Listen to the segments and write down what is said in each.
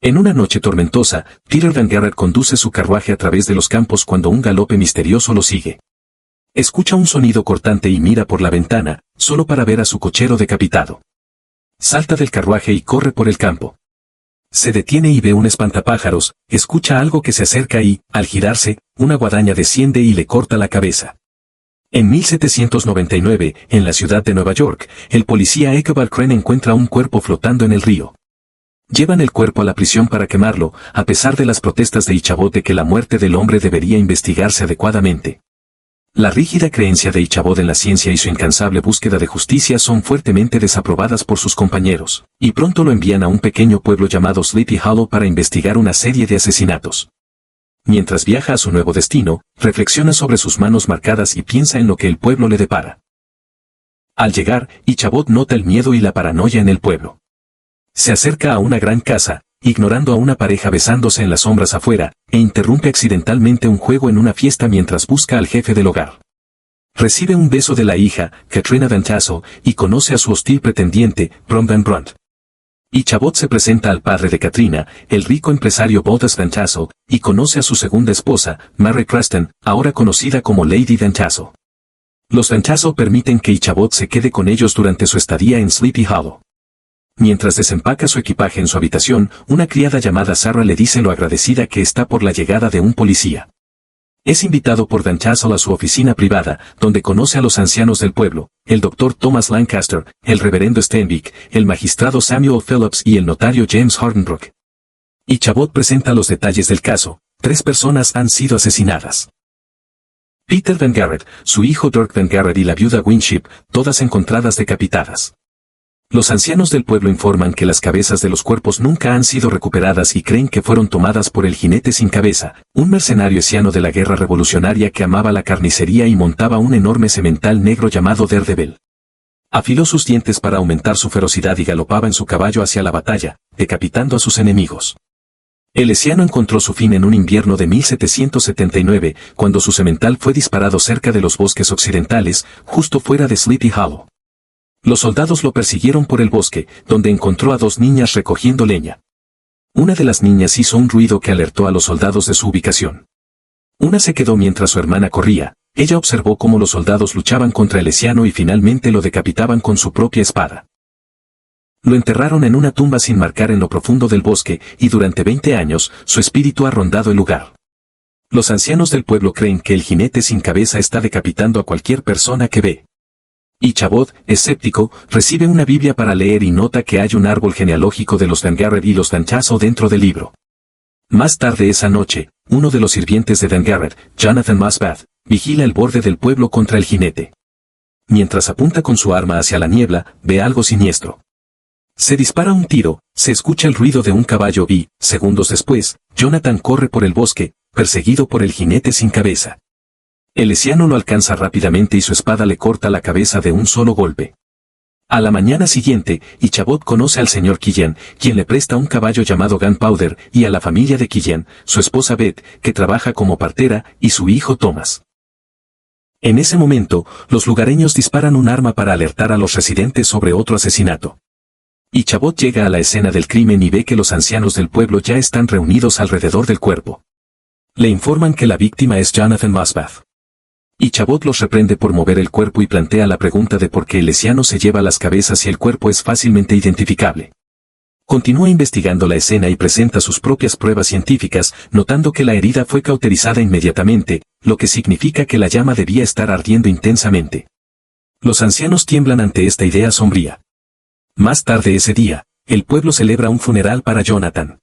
En una noche tormentosa, Peter Van Garrett conduce su carruaje a través de los campos cuando un galope misterioso lo sigue. Escucha un sonido cortante y mira por la ventana, solo para ver a su cochero decapitado. Salta del carruaje y corre por el campo. Se detiene y ve un espantapájaros, escucha algo que se acerca y, al girarse, una guadaña desciende y le corta la cabeza. En 1799, en la ciudad de Nueva York, el policía Ichabod Crane encuentra un cuerpo flotando en el río. Llevan el cuerpo a la prisión para quemarlo, a pesar de las protestas de Ichabod de que la muerte del hombre debería investigarse adecuadamente. La rígida creencia de Ichabod en la ciencia y su incansable búsqueda de justicia son fuertemente desaprobadas por sus compañeros, y pronto lo envían a un pequeño pueblo llamado Sleepy Hollow para investigar una serie de asesinatos. Mientras viaja a su nuevo destino, reflexiona sobre sus manos marcadas y piensa en lo que el pueblo le depara. Al llegar, Ichabod nota el miedo y la paranoia en el pueblo. Se acerca a una gran casa, ignorando a una pareja besándose en las sombras afuera, e interrumpe accidentalmente un juego en una fiesta mientras busca al jefe del hogar. Recibe un beso de la hija, Katrina Van Tassel, y conoce a su hostil pretendiente, Brom Van Brunt. Ichabod se presenta al padre de Katrina, el rico empresario Bodas Van Tassel, y conoce a su segunda esposa, Mary Preston, ahora conocida como Lady Van Tassel. Los Van Tassel permiten que Ichabod se quede con ellos durante su estadía en Sleepy Hollow. Mientras desempaca su equipaje en su habitación, una criada llamada Sarah le dice lo agradecida que está por la llegada de un policía. Es invitado por Van Tassel a su oficina privada, donde conoce a los ancianos del pueblo, el doctor Thomas Lancaster, el reverendo Steinbeck, el magistrado Samuel Phillips y el notario James Hornbrook. Ichabod presenta los detalles del caso. 3 personas han sido asesinadas. Peter Van Garrett, su hijo Dirk Van Garrett y la viuda Winship, todas encontradas decapitadas. Los ancianos del pueblo informan que las cabezas de los cuerpos nunca han sido recuperadas y creen que fueron tomadas por el jinete sin cabeza, un mercenario hessiano de la guerra revolucionaria que amaba la carnicería y montaba un enorme semental negro llamado Daredevil. Afiló sus dientes para aumentar su ferocidad y galopaba en su caballo hacia la batalla, decapitando a sus enemigos. El hessiano encontró su fin en un invierno de 1779, cuando su semental fue disparado cerca de los bosques occidentales, justo fuera de Sleepy Hollow. Los soldados lo persiguieron por el bosque, donde encontró a 2 niñas recogiendo leña. Una de las niñas hizo un ruido que alertó a los soldados de su ubicación. Una se quedó mientras su hermana corría. Ella observó cómo los soldados luchaban contra el hessiano y finalmente lo decapitaban con su propia espada. Lo enterraron en una tumba sin marcar en lo profundo del bosque, y durante 20 años, su espíritu ha rondado el lugar. Los ancianos del pueblo creen que el jinete sin cabeza está decapitando a cualquier persona que ve. Ichabod, escéptico, recibe una Biblia para leer y nota que hay un árbol genealógico de los Van Garrett y los Van Tassel dentro del libro. Más tarde esa noche, uno de los sirvientes de Van Garrett, Jonathan Masbath, vigila el borde del pueblo contra el jinete. Mientras apunta con su arma hacia la niebla, ve algo siniestro. Se dispara un tiro, se escucha el ruido de un caballo y, segundos después, Jonathan corre por el bosque, perseguido por el jinete sin cabeza. El hessiano lo alcanza rápidamente y su espada le corta la cabeza de un solo golpe. A la mañana siguiente, Ichabod conoce al señor Killian, quien le presta un caballo llamado Gunpowder, y a la familia de Killian, su esposa Beth, que trabaja como partera, y su hijo Thomas. En ese momento, los lugareños disparan un arma para alertar a los residentes sobre otro asesinato. Ichabod llega a la escena del crimen y ve que los ancianos del pueblo ya están reunidos alrededor del cuerpo. Le informan que la víctima es Jonathan Masbath. Ichabod los reprende por mover el cuerpo y plantea la pregunta de por qué el hessiano se lleva las cabezas si el cuerpo es fácilmente identificable. Continúa investigando la escena y presenta sus propias pruebas científicas, notando que la herida fue cauterizada inmediatamente, lo que significa que la llama debía estar ardiendo intensamente. Los ancianos tiemblan ante esta idea sombría. Más tarde ese día, el pueblo celebra un funeral para Jonathan.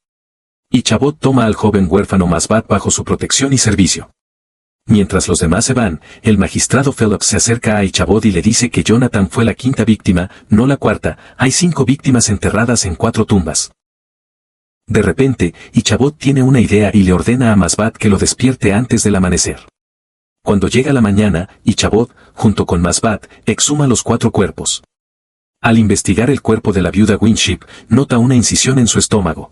Ichabod toma al joven huérfano Masbath bajo su protección y servicio. Mientras los demás se van, el magistrado Phillips se acerca a Ichabod y le dice que Jonathan fue la 5ª víctima, no la 4ª, hay 5 víctimas enterradas en 4 tumbas. De repente, Ichabod tiene una idea y le ordena a Masbath que lo despierte antes del amanecer. Cuando llega la mañana, Ichabod, junto con Masbath, exhuma los 4 cuerpos. Al investigar el cuerpo de la viuda Winship, nota una incisión en su estómago.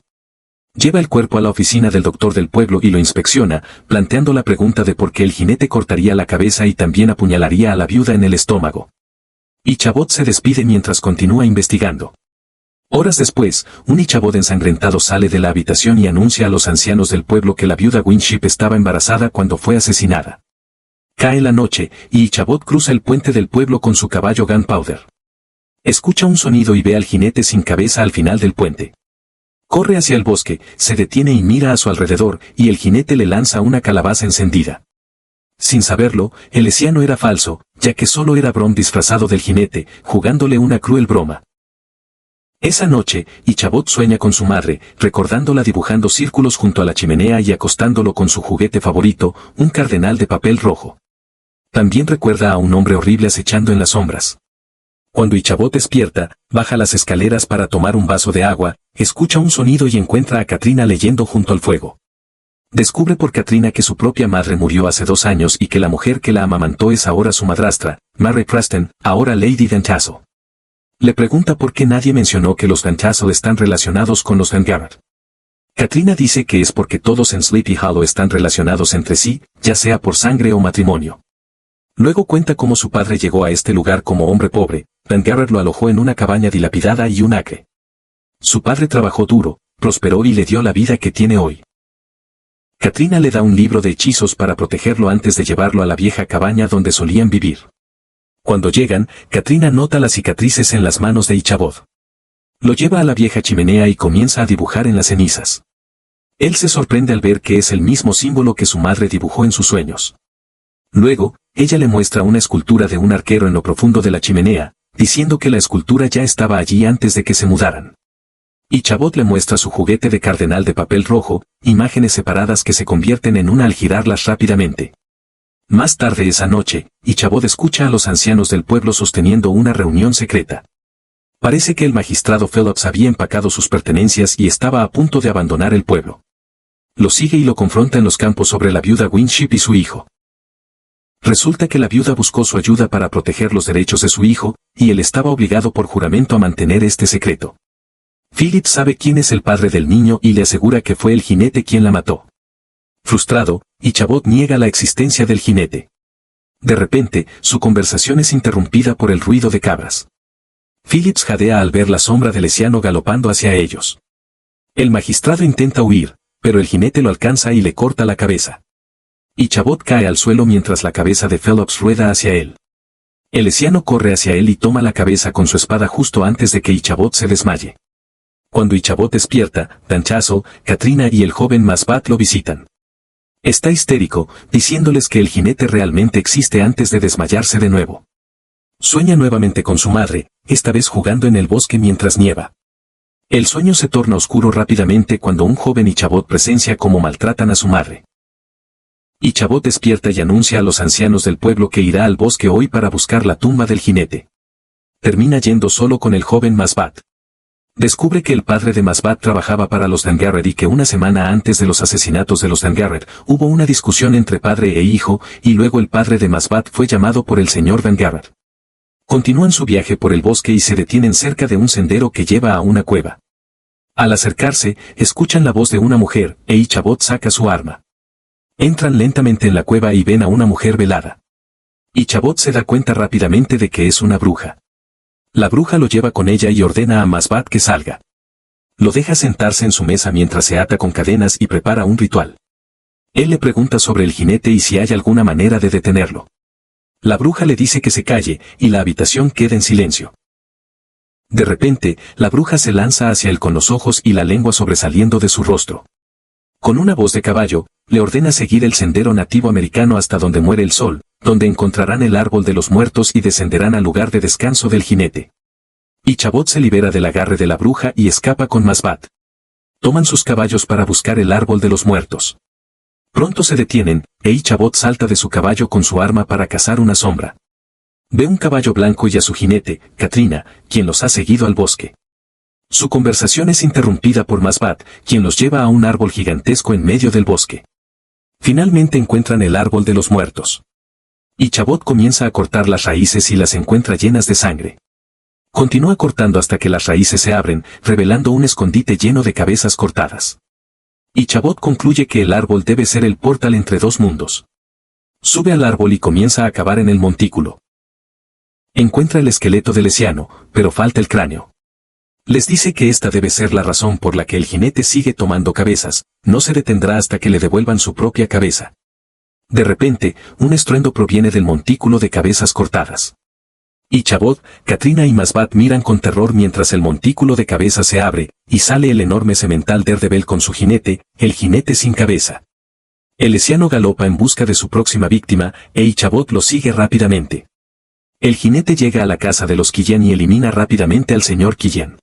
Lleva el cuerpo a la oficina del doctor del pueblo y lo inspecciona, planteando la pregunta de por qué el jinete cortaría la cabeza y también apuñalaría a la viuda en el estómago. Ichabod se despide mientras continúa investigando. Horas después, un Ichabod ensangrentado sale de la habitación y anuncia a los ancianos del pueblo que la viuda Winship estaba embarazada cuando fue asesinada. Cae la noche, y Ichabod cruza el puente del pueblo con su caballo Gunpowder. Escucha un sonido y ve al jinete sin cabeza al final del puente. Corre hacia el bosque, se detiene y mira a su alrededor, y el jinete le lanza una calabaza encendida. Sin saberlo, el hesiano era falso, ya que solo era Brom disfrazado del jinete, jugándole una cruel broma. Esa noche, Ichabod sueña con su madre, recordándola dibujando círculos junto a la chimenea y acostándolo con su juguete favorito, un cardenal de papel rojo. También recuerda a un hombre horrible acechando en las sombras. Cuando Ichabod despierta, baja las escaleras para tomar un vaso de agua, escucha un sonido y encuentra a Katrina leyendo junto al fuego. Descubre por Katrina que su propia madre murió hace 2 años y que la mujer que la amamantó es ahora su madrastra, Mary Preston, ahora Lady Dantasso. Le pregunta por qué nadie mencionó que los Dantasso están relacionados con los Vanguard. Katrina dice que es porque todos en Sleepy Hollow están relacionados entre sí, ya sea por sangre o matrimonio. Luego cuenta cómo su padre llegó a este lugar como hombre pobre, Vanguard lo alojó en una cabaña dilapidada y un acre. Su padre trabajó duro, prosperó y le dio la vida que tiene hoy. Katrina le da un libro de hechizos para protegerlo antes de llevarlo a la vieja cabaña donde solían vivir. Cuando llegan, Katrina nota las cicatrices en las manos de Ichabod. Lo lleva a la vieja chimenea y comienza a dibujar en las cenizas. Él se sorprende al ver que es el mismo símbolo que su madre dibujó en sus sueños. Luego, ella le muestra una escultura de un arquero en lo profundo de la chimenea, diciendo que la escultura ya estaba allí antes de que se mudaran. Ichabod le muestra su juguete de cardenal de papel rojo, imágenes separadas que se convierten en una al girarlas rápidamente. Más tarde esa noche, Ichabod escucha a los ancianos del pueblo sosteniendo una reunión secreta. Parece que el magistrado Phillips había empacado sus pertenencias y estaba a punto de abandonar el pueblo. Lo sigue y lo confronta en los campos sobre la viuda Winship y su hijo. Resulta que la viuda buscó su ayuda para proteger los derechos de su hijo, y él estaba obligado por juramento a mantener este secreto. Phillips sabe quién es el padre del niño y le asegura que fue el jinete quien la mató. Frustrado, Ichabod niega la existencia del jinete. De repente, su conversación es interrumpida por el ruido de cabras. Phillips jadea al ver la sombra del hesiano galopando hacia ellos. El magistrado intenta huir, pero el jinete lo alcanza y le corta la cabeza. Ichabod cae al suelo mientras la cabeza de Phillips rueda hacia él. El hesiano corre hacia él y toma la cabeza con su espada justo antes de que Ichabod se desmaye. Cuando Ichabod despierta, Dantasso, Katrina y el joven Masbat lo visitan. Está histérico, diciéndoles que el jinete realmente existe antes de desmayarse de nuevo. Sueña nuevamente con su madre, esta vez jugando en el bosque mientras nieva. El sueño se torna oscuro rápidamente cuando un joven Ichabod presencia cómo maltratan a su madre. Ichabod despierta y anuncia a los ancianos del pueblo que irá al bosque hoy para buscar la tumba del jinete. Termina yendo solo con el joven Masbat. Descubre que el padre de Masbat trabajaba para los Dangarred y que una semana antes de los asesinatos de los Dangarred, hubo una discusión entre padre e hijo, y luego el padre de Masbat fue llamado por el señor Dangarred. Continúan su viaje por el bosque y se detienen cerca de un sendero que lleva a una cueva. Al acercarse, escuchan la voz de una mujer, e Ichabod saca su arma. Entran lentamente en la cueva y ven a una mujer velada. Ichabod se da cuenta rápidamente de que es una bruja. La bruja lo lleva con ella y ordena a Masbat que salga. Lo deja sentarse en su mesa mientras se ata con cadenas y prepara un ritual. Él le pregunta sobre el jinete y si hay alguna manera de detenerlo. La bruja le dice que se calle, y la habitación queda en silencio. De repente, la bruja se lanza hacia él con los ojos y la lengua sobresaliendo de su rostro. Con una voz de caballo, le ordena seguir el sendero nativo americano hasta donde muere el sol, donde encontrarán el árbol de los muertos y descenderán al lugar de descanso del jinete. Ichabod se libera del agarre de la bruja y escapa con Masbat. Toman sus caballos para buscar el árbol de los muertos. Pronto se detienen, e Ichabod salta de su caballo con su arma para cazar una sombra. Ve un caballo blanco y a su jinete, Katrina, quien los ha seguido al bosque. Su conversación es interrumpida por Masbat, quien los lleva a un árbol gigantesco en medio del bosque. Finalmente encuentran el árbol de los muertos. Ichabod comienza a cortar las raíces y las encuentra llenas de sangre. Continúa cortando hasta que las raíces se abren, revelando un escondite lleno de cabezas cortadas. Ichabod concluye que el árbol debe ser el portal entre dos mundos. Sube al árbol y comienza a cavar en el montículo. Encuentra el esqueleto del hesiano, pero falta el cráneo. Les dice que esta debe ser la razón por la que el jinete sigue tomando cabezas, no se detendrá hasta que le devuelvan su propia cabeza. De repente, un estruendo proviene del montículo de cabezas cortadas. Ichabod, Katrina y Masbat miran con terror mientras el montículo de cabezas se abre, y sale el enorme semental Daredevil con su jinete, el jinete sin cabeza. El lesiano galopa en busca de su próxima víctima, e Ichabod lo sigue rápidamente. El jinete llega a la casa de los Killian y elimina rápidamente al señor Killian.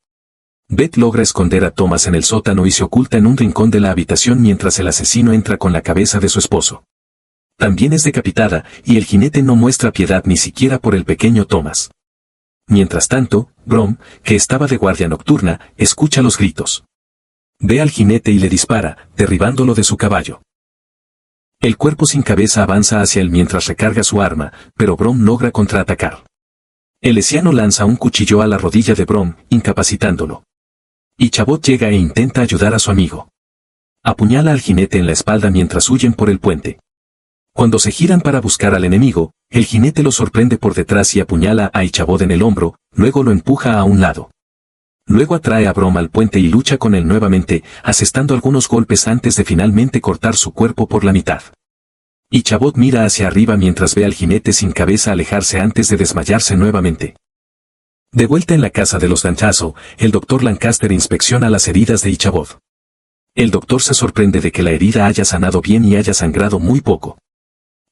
Beth logra esconder a Thomas en el sótano y se oculta en un rincón de la habitación mientras el asesino entra con la cabeza de su esposo. También es decapitada, y el jinete no muestra piedad ni siquiera por el pequeño Thomas. Mientras tanto, Brom, que estaba de guardia nocturna, escucha los gritos. Ve al jinete y le dispara, derribándolo de su caballo. El cuerpo sin cabeza avanza hacia él mientras recarga su arma, pero Brom logra contraatacar. El lesiano lanza un cuchillo a la rodilla de Brom, incapacitándolo. Ichabod llega e intenta ayudar a su amigo. Apuñala al jinete en la espalda mientras huyen por el puente. Cuando se giran para buscar al enemigo, el jinete lo sorprende por detrás y apuñala a Ichabod en el hombro, luego lo empuja a un lado. Luego atrae a Brom al puente y lucha con él nuevamente, asestando algunos golpes antes de finalmente cortar su cuerpo por la mitad. Ichabod mira hacia arriba mientras ve al jinete sin cabeza alejarse antes de desmayarse nuevamente. De vuelta en la casa de los Danchazo, el doctor Lancaster inspecciona las heridas de Ichabod. El doctor se sorprende de que la herida haya sanado bien y haya sangrado muy poco.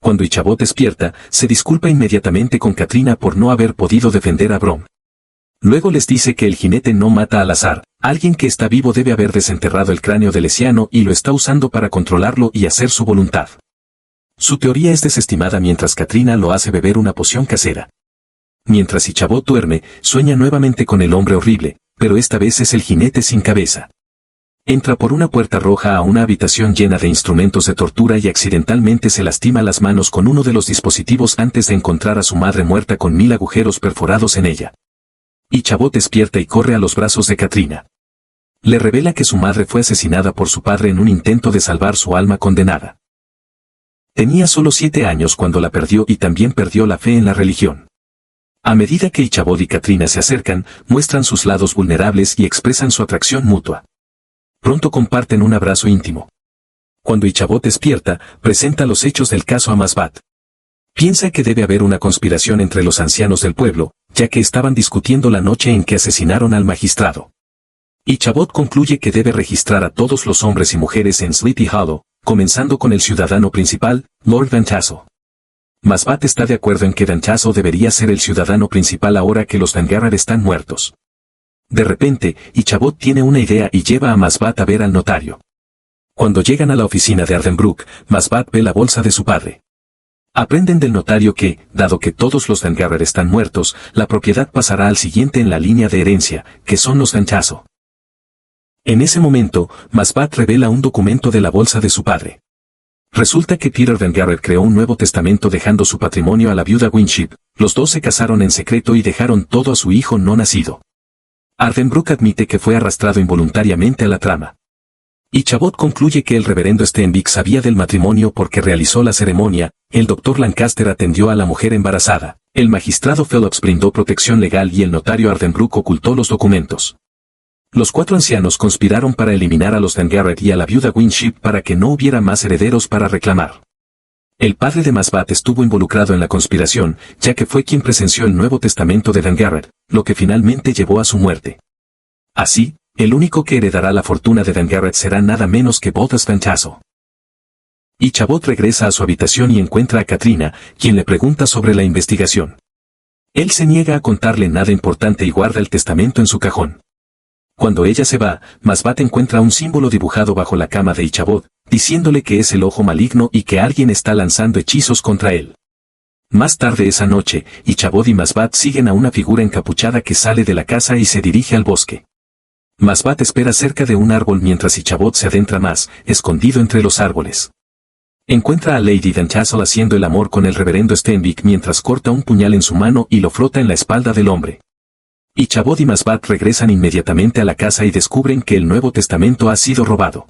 Cuando Ichabod despierta, se disculpa inmediatamente con Katrina por no haber podido defender a Brom. Luego les dice que el jinete no mata al azar, alguien que está vivo debe haber desenterrado el cráneo del lesiano y lo está usando para controlarlo y hacer su voluntad. Su teoría es desestimada mientras Katrina lo hace beber una poción casera. Mientras Ichabod duerme, sueña nuevamente con el hombre horrible, pero esta vez es el jinete sin cabeza. Entra por una puerta roja a una habitación llena de instrumentos de tortura y accidentalmente se lastima las manos con uno de los dispositivos antes de encontrar a su madre muerta con 1000 agujeros perforados en ella. Ichabod despierta y corre a los brazos de Katrina. Le revela que su madre fue asesinada por su padre en un intento de salvar su alma condenada. Tenía solo 7 años cuando la perdió y también perdió la fe en la religión. A medida que Ichabod y Katrina se acercan, muestran sus lados vulnerables y expresan su atracción mutua. Pronto comparten un abrazo íntimo. Cuando Ichabod despierta, presenta los hechos del caso a Masbat. Piensa que debe haber una conspiración entre los ancianos del pueblo, ya que estaban discutiendo la noche en que asesinaron al magistrado. Ichabod concluye que debe registrar a todos los hombres y mujeres en Sleepy Hollow, comenzando con el ciudadano principal, Lord Danchazo. Masbat está de acuerdo en que Danchazo debería ser el ciudadano principal ahora que los Dangarrar están muertos. De repente, Ichabod tiene una idea y lleva a Masbat a ver al notario. Cuando llegan a la oficina de Ardenbrook, Masbat ve la bolsa de su padre. Aprenden del notario que, dado que todos los Dangarrar están muertos, la propiedad pasará al siguiente en la línea de herencia, que son los Danchazo. En ese momento, Masbat revela un documento de la bolsa de su padre. Resulta que Peter Dangarrar creó un nuevo testamento dejando su patrimonio a la viuda Winship, los dos se casaron en secreto y dejaron todo a su hijo no nacido. Ardenbrook admite que fue arrastrado involuntariamente a la trama. Ichabod concluye que el reverendo Stenvik sabía del matrimonio porque realizó la ceremonia, el doctor Lancaster atendió a la mujer embarazada, el magistrado Phillips brindó protección legal y el notario Ardenbrook ocultó los documentos. Los 4 ancianos conspiraron para eliminar a los Dangarrar y a la viuda Winship para que no hubiera más herederos para reclamar. El padre de Masbat estuvo involucrado en la conspiración, ya que fue quien presenció el Nuevo Testamento de Dangarrar, lo que finalmente llevó a su muerte. Así, el único que heredará la fortuna de Dangarrar será nada menos que Bodas Danchazo. Ichabod regresa a su habitación y encuentra a Katrina, quien le pregunta sobre la investigación. Él se niega a contarle nada importante y guarda el testamento en su cajón. Cuando ella se va, Masbat encuentra un símbolo dibujado bajo la cama de Ichabod, diciéndole que es el ojo maligno y que alguien está lanzando hechizos contra él. Más tarde esa noche, Ichabod y Masbat siguen a una figura encapuchada que sale de la casa y se dirige al bosque. Masbat espera cerca de un árbol mientras Ichabod se adentra más, escondido entre los árboles. Encuentra a Lady Danchazo haciendo el amor con el reverendo Stenvik mientras corta un puñal en su mano y lo frota en la espalda del hombre. Ichabod y Masbat regresan inmediatamente a la casa y descubren que el Nuevo Testamento ha sido robado.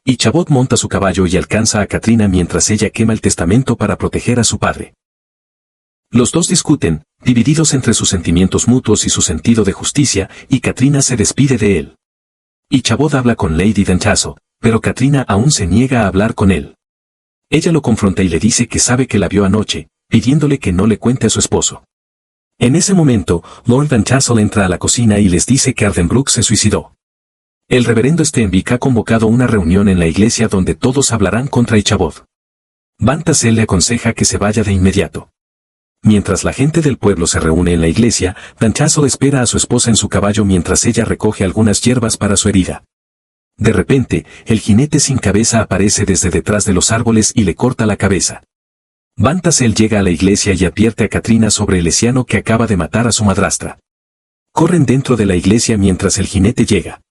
Ichabod monta su caballo y alcanza a Katrina mientras ella quema el testamento para proteger a su padre. Los dos discuten, divididos entre sus sentimientos mutuos y su sentido de justicia, y Katrina se despide de él. Ichabod habla con Lady Danchaso, pero Katrina aún se niega a hablar con él. Ella lo confronta y le dice que sabe que la vio anoche, pidiéndole que no le cuente a su esposo. En ese momento, Lord Danchaso entra a la cocina y les dice que Ardenbrook se suicidó. El reverendo Stenvik ha convocado una reunión en la iglesia donde todos hablarán contra Ichabod. Van Tassel le aconseja que se vaya de inmediato. Mientras la gente del pueblo se reúne en la iglesia, Danchaso espera a su esposa en su caballo mientras ella recoge algunas hierbas para su herida. De repente, el jinete sin cabeza aparece desde detrás de los árboles y le corta la cabeza. Van Tassel llega a la iglesia y advierte a Katrina sobre el lesiano que acaba de matar a su madrastra. Corren dentro de la iglesia mientras el jinete llega.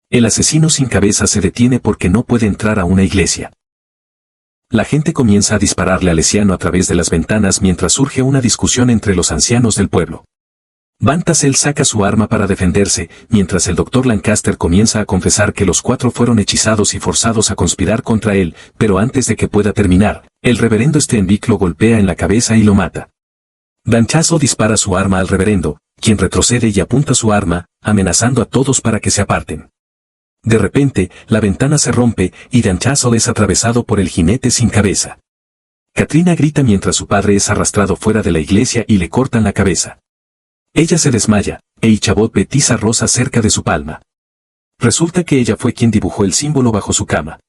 El asesino sin cabeza se detiene porque no puede entrar a una iglesia. La gente comienza a dispararle al lesiano a través de las ventanas mientras surge una discusión entre los ancianos del pueblo. Van Tassel saca su arma para defenderse, mientras el doctor Lancaster comienza a confesar que los 4 fueron hechizados y forzados a conspirar contra él, pero antes de que pueda terminar, el reverendo Stenvik lo golpea en la cabeza y lo mata. Danchaso dispara su arma al reverendo, quien retrocede y apunta su arma, amenazando a todos para que se aparten. De repente, la ventana se rompe y Danchaso es atravesado por el jinete sin cabeza. Katrina grita mientras su padre es arrastrado fuera de la iglesia y le cortan la cabeza. Ella se desmaya, e Ichabod ve tiza rosa cerca de su palma. Resulta que ella fue quien dibujó el símbolo bajo su cama.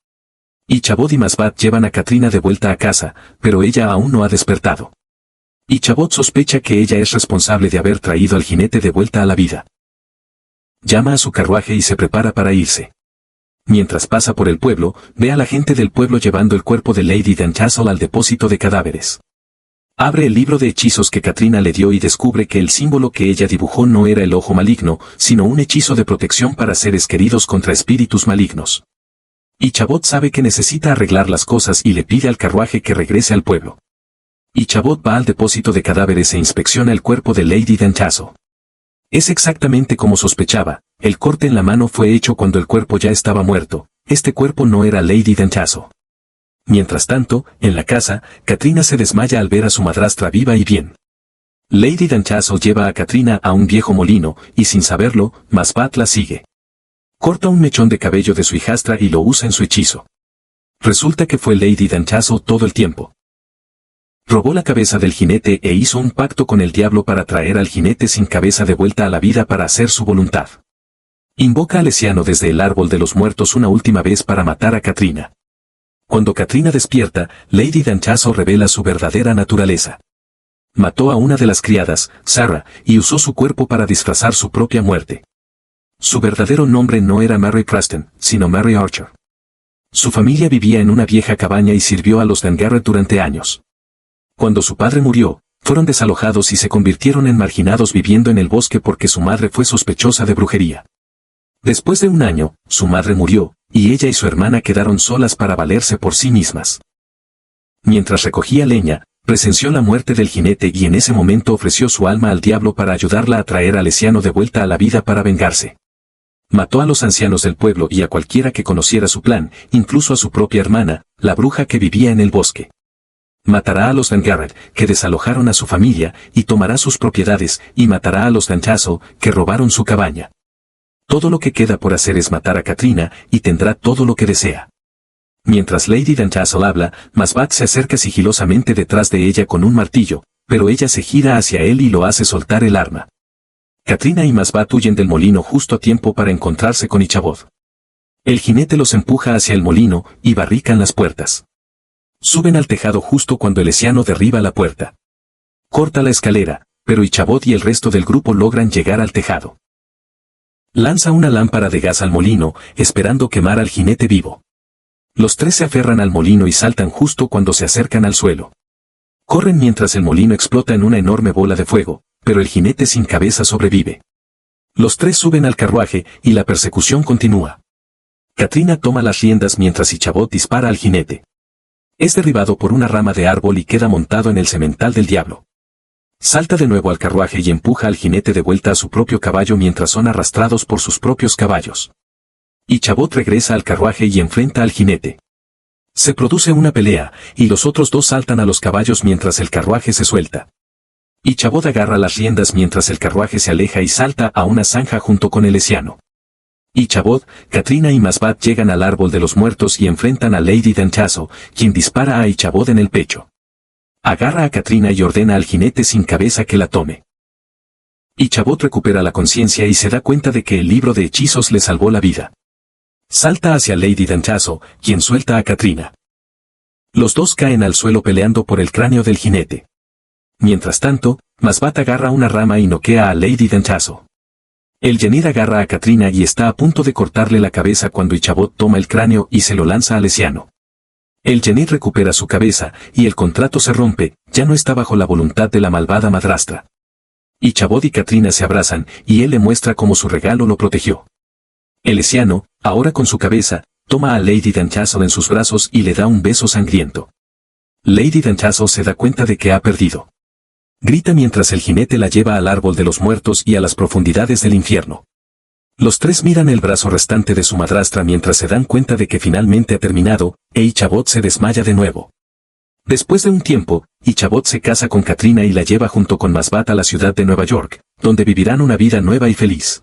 Ichabod y Masbat llevan a Katrina de vuelta a casa, pero ella aún no ha despertado. Ichabod sospecha que ella es responsable de haber traído al jinete de vuelta a la vida. Llama a su carruaje y se prepara para irse. Mientras pasa por el pueblo, ve a la gente del pueblo llevando el cuerpo de Lady Danchaso al depósito de cadáveres. Abre el libro de hechizos que Katrina le dio y descubre que el símbolo que ella dibujó no era el ojo maligno, sino un hechizo de protección para seres queridos contra espíritus malignos. Ichabod sabe que necesita arreglar las cosas y le pide al carruaje que regrese al pueblo. Ichabod va al depósito de cadáveres e inspecciona el cuerpo de Lady Danchaso. Es exactamente como sospechaba, el corte en la mano fue hecho cuando el cuerpo ya estaba muerto, este cuerpo no era Lady Danchaso. Mientras tanto, en la casa, Katrina se desmaya al ver a su madrastra viva y bien. Lady Danchaso lleva a Katrina a un viejo molino, y sin saberlo, Masbat la sigue. Corta un mechón de cabello de su hijastra y lo usa en su hechizo. Resulta que fue Lady Danchaso todo el tiempo. Robó la cabeza del jinete e hizo un pacto con el diablo para traer al jinete sin cabeza de vuelta a la vida para hacer su voluntad. Invoca al lesiano desde el árbol de los muertos una última vez para matar a Katrina. Cuando Katrina despierta, Lady Danchaso revela su verdadera naturaleza. Mató a una de las criadas, Sarah, y usó su cuerpo para disfrazar su propia muerte. Su verdadero nombre no era Mary Preston, sino Mary Archer. Su familia vivía en una vieja cabaña y sirvió a los Dangarret durante años. Cuando su padre murió, fueron desalojados y se convirtieron en marginados viviendo en el bosque porque su madre fue sospechosa de brujería. Después de un año, su madre murió, y ella y su hermana quedaron solas para valerse por sí mismas. Mientras recogía leña, presenció la muerte del jinete y en ese momento ofreció su alma al diablo para ayudarla a traer al lesiano de vuelta a la vida para vengarse. Mató a los ancianos del pueblo y a cualquiera que conociera su plan, incluso a su propia hermana, la bruja que vivía en el bosque. Matará a los Dangarret, que desalojaron a su familia, y tomará sus propiedades, y matará a los Danchaso, que robaron su cabaña. Todo lo que queda por hacer es matar a Katrina, y tendrá todo lo que desea. Mientras Lady Danchaso habla, Masbat se acerca sigilosamente detrás de ella con un martillo, pero ella se gira hacia él y lo hace soltar el arma. Katrina y Masbat huyen del molino justo a tiempo para encontrarse con Ichabod. El jinete los empuja hacia el molino, y barrican las puertas. Suben al tejado justo cuando el lesiano derriba la puerta. Corta la escalera, pero Ichabod y el resto del grupo logran llegar al tejado. Lanza una lámpara de gas al molino, esperando quemar al jinete vivo. Los 3 se aferran al molino y saltan justo cuando se acercan al suelo. Corren mientras el molino explota en una enorme bola de fuego, pero el jinete sin cabeza sobrevive. Los 3 suben al carruaje y la persecución continúa. Katrina toma las riendas mientras Ichabod dispara al jinete. Es derribado por una rama de árbol y queda montado en el semental del diablo. Salta de nuevo al carruaje y empuja al jinete de vuelta a su propio caballo mientras son arrastrados por sus propios caballos. Ichabod regresa al carruaje y enfrenta al jinete. Se produce una pelea, y los otros 2 saltan a los caballos mientras el carruaje se suelta. Ichabod agarra las riendas mientras el carruaje se aleja y salta a una zanja junto con el Esiano. Ichabod, Katrina y Masbat llegan al árbol de los muertos y enfrentan a Lady Danchazo, quien dispara a Ichabod en el pecho. Agarra a Katrina y ordena al jinete sin cabeza que la tome. Ichabod recupera la conciencia y se da cuenta de que el libro de hechizos le salvó la vida. Salta hacia Lady Danchazo, quien suelta a Katrina. Los dos caen al suelo peleando por el cráneo del jinete. Mientras tanto, Masbat agarra una rama y noquea a Lady Danchazo. El Yanir agarra a Katrina y está a punto de cortarle la cabeza cuando Ichabod toma el cráneo y se lo lanza al Esiano. El Yanir recupera su cabeza, y el contrato se rompe, ya no está bajo la voluntad de la malvada madrastra. Ichabod y Katrina se abrazan, y él le muestra cómo su regalo lo protegió. El Esiano, ahora con su cabeza, toma a Lady Danchazo en sus brazos y le da un beso sangriento. Lady Danchazo se da cuenta de que ha perdido. Grita mientras el jinete la lleva al árbol de los muertos y a las profundidades del infierno. Los tres miran el brazo restante de su madrastra mientras se dan cuenta de que finalmente ha terminado, e Ichabod se desmaya de nuevo. Después de un tiempo, Ichabod se casa con Katrina y la lleva junto con Masbat a la ciudad de Nueva York, donde vivirán una vida nueva y feliz.